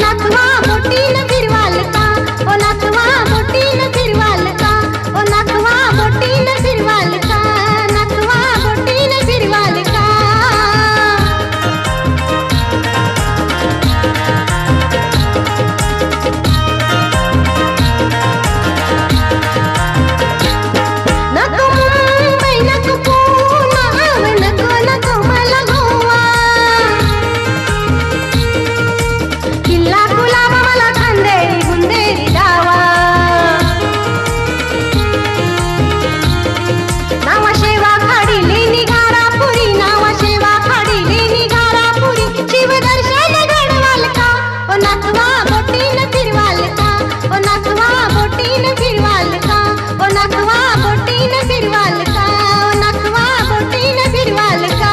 नातवा बोटीनं फिरवाल का, ओ नातवा बोटीनं फिरवाल का, ओ नातवा बोटीनं फिरवाल का, नातवा बोटीनं फिरवाल का. नको मुंबई नको पुणा नको नको मला गोवा, किल्ला कुलाबा मला खांदेरी बुंदेरी डावा. नावा शेवा खाडीली निघारापुरी, नावा शेवा खाडीली निघारापुरी, शिवदर्शन घडवाल का, ओ नातवा बोटीनं फिरवाल का, ओ नातवा बोटीनं फिरवाल का, ओ नातवा बोटीनं फिरवाल का, ओ नातवा बोटीनं फिरवाल का.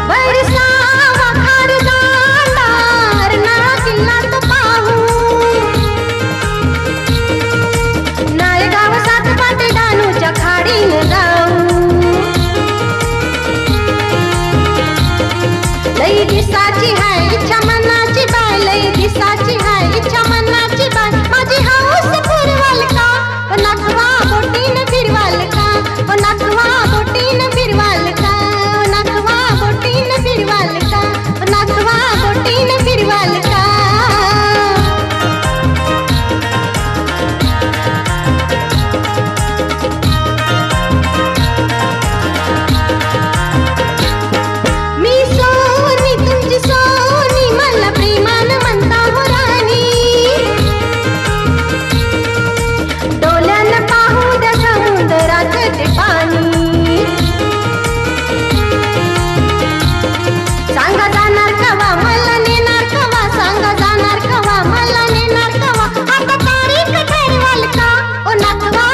बरसावा खारदार ना किल्ला तो पाहू, नायगाव सातपाटी डहाणूच्या खाडीनं जाऊ. लई दिसाची हाय इच्छा मनाची बाय, लई दिसाची हाय इच्छा मनाची बाय, माझी हौस पुरवाल का, ओ नातवा बोटीनं फिरवाल का, ओ नातवा बोटीनं फिरवाल का, ओ नातवा बोटीनं फिरवाल का, ओ नातवा बोटीनं फिरवाल का. मी सोनी तुमची सोनी, मला प्रेमानं म्हणता हो राणी, डोळ्यानं पाहू द्या समुद्राचं ते पाणी. सांगा जाणार कवा मला नेणार कवा, सांगा जाणार कवा मला नेणार कवा, आता तारीख ठरवाल का, ओ नातवा